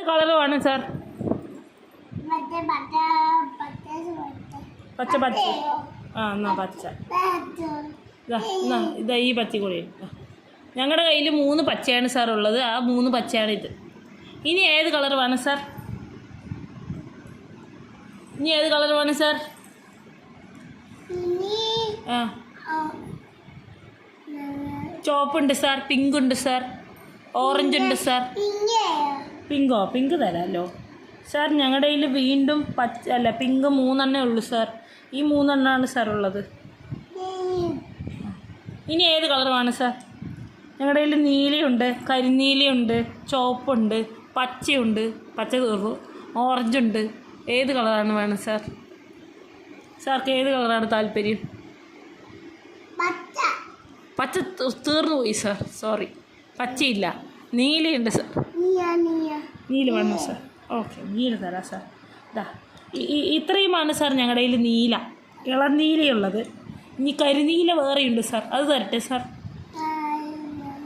Colour വേണം sir? പച്ച പച്ച. ആ എന്നാ പച്ച. ഇതാ ഈ പച്ച കൂടി. ഞങ്ങളുടെ കയ്യിൽ 3 പച്ചയാണ് സാർ ഉള്ളത്. ആ 3 പച്ചയാണ് ഇത്. ഇനി ഏത് കളർ വേണം സാർ? ഇനി ഏത് കളർ വേണം സാർ? ആ ചുവപ്പുണ്ട് സാർ, പിങ്ക് ഉണ്ട് സാർ, ഓറഞ്ച് ഉണ്ട് സാർ. പിങ്കോ? പിങ്ക് തരാമല്ലോ സാർ. ഞങ്ങളുടെ കയ്യിൽ വീണ്ടും പച്ച അല്ല പിങ്ക് 3 ഉള്ളൂ സാർ. ഈ 3 സാർ ഉള്ളത്. ഇനി ഏത് കളർ വേണം സാർ? ഞങ്ങളുടെ കയ്യിൽ നീലയുണ്ട്, കരിനീലയുണ്ട്, ചുവപ്പുണ്ട്, പച്ചയുണ്ട്, പച്ച തീർന്നു, ഓറഞ്ചുണ്ട്. ഏത് കളറാണ് വേണം സാർ? സാർക്ക് ഏത് കളറാണ് താല്പര്യം? പച്ച തീർന്നു പോയി സാർ, സോറി. പച്ചയില്ല, നീലയുണ്ട് സാർ. നീല വേണോ സാർ? ഓക്കെ, നീല തരാം സാർ. ഇതാ ഇത്രയുമാണ് സാർ ഞങ്ങളുടെ കയ്യിൽ നീല, ഇളനീലയുള്ളത്. ഇനി കരിനീല വേറെയുണ്ട് സാർ, അത് തരട്ടെ സാർ?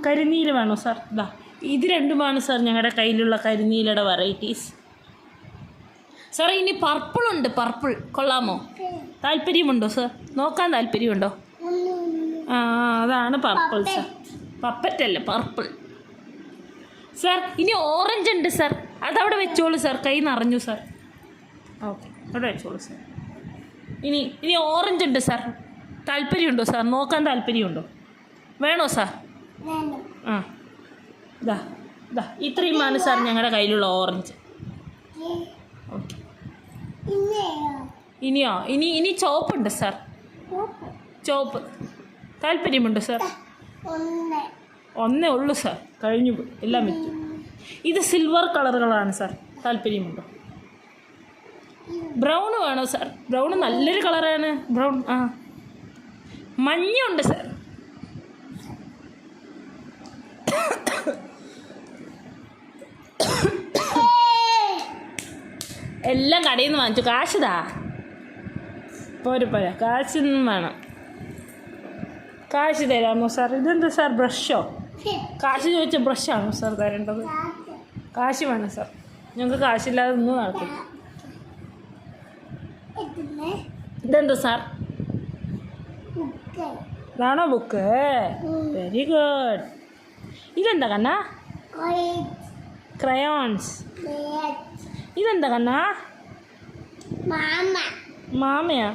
കരിനീല വേണോ സാർ? ഇതാ ഇത് രണ്ടുമാണ് സാർ ഞങ്ങളുടെ കയ്യിലുള്ള കരിനീലയുടെ വെറൈറ്റീസ്. സാർ ഇനി പർപ്പിളുണ്ട്, പർപ്പിൾ കൊള്ളാമോ? താല്പര്യമുണ്ടോ സാർ? നോക്കാൻ താല്പര്യമുണ്ടോ? ആ അതാണ് പർപ്പിൾ സാർ. പപ്പറ്റല്ല, പർപ്പിൾ സാർ. ഇനി ഓറഞ്ച് ഉണ്ട് സാർ, അതവിടെ വെച്ചോളൂ സാർ. കൈ നിറഞ്ഞു സാർ. ഓക്കെ, അവിടെ വെച്ചോളൂ സാർ. ഇനി ഓറഞ്ച് ഉണ്ട് സാർ. താല്പര്യമുണ്ടോ സാർ? നോക്കാൻ താല്പര്യമുണ്ടോ? വേണോ സാർ? ആ ഇതാ ഇത്രയുമാണ് സാർ ഞങ്ങളുടെ കയ്യിലുള്ള ഓറഞ്ച്. ഓക്കെ, ഇനിയോ? ഇനി ചുവപ്പുണ്ട് സാർ. ചുവപ്പ് താല്പര്യമുണ്ടോ സാർ? ഒന്നേ ഉള്ളൂ സാർ, കഴിഞ്ഞു പോയി, എല്ലാം വിറ്റു. ഇത് സിൽവർ കളറുകളാണ് സാർ. താല്പര്യമുണ്ടോ? ബ്രൗൺ വേണോ സാർ? ബ്രൗൺ നല്ലൊരു കളറാണ് ബ്രൗൺ. ആ മഞ്ഞുണ്ട് സാർ. എല്ലാം കടയിൽ നിന്ന് വാങ്ങിച്ചു. കാശിതാ പോരാ, കാശൊന്നും വേണം. കാശ് തരാമോ സാർ? ഇതെന്താ സാർ, ബ്രഷോ? കാശ് ചോദിച്ച ബ്രഷാണോ സാർ തരേണ്ടത്? കാശ് വേണം സാർ, ഞങ്ങൾക്ക് കാശില്ലാതെ ഒന്നും നടക്കില്ല. ഇതെന്താ സാർ? ഇതാണോ ബുക്ക്? Very good. ഇതെന്താ കണ്ണാ? ക്രയോൺസ്. ഇതെന്താ കണ്ണാ? മാമയാ?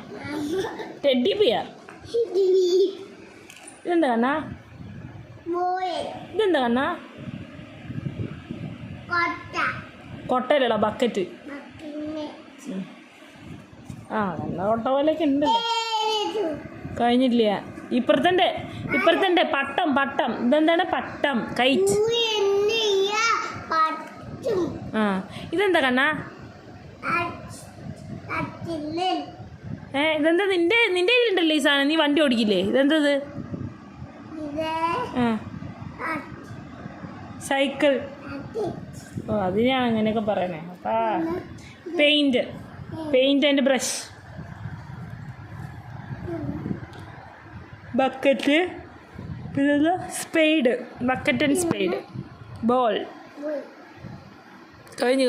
Teddy bear. ഇതെന്താ കണ്ണാ? ഇതെന്താ കണ്ണാ? കൊട്ടയിലടാ, ബക്കറ്റ്. ആ നല്ല കൊട്ട പോലെയൊക്കെ ഉണ്ടല്ലേ. കഴിഞ്ഞില്ല. ഇപ്പുറത്തെ പട്ടം. ഇതെന്താണ്? പട്ടം, കൈറ്റ്. ആ ഇതെന്താ കണ്ണാ? ഇതെന്താ? നിന്റെ കയ്യിലുണ്ടല്ലോ ഈ സാധനം. നീ വണ്ടി ഓടിക്കില്ലേ? ഇതെന്തത്? ആ സൈക്കിൾ. ഓ അതിനാണ് അങ്ങനെയൊക്കെ പറയണേ. അപ്പാ പെയിൻറ്റ് ആൻഡ് ബ്രഷ്, ബക്കറ്റ്, പിന്നെ spade, bucket and spade, ball. കഴിഞ്ഞു.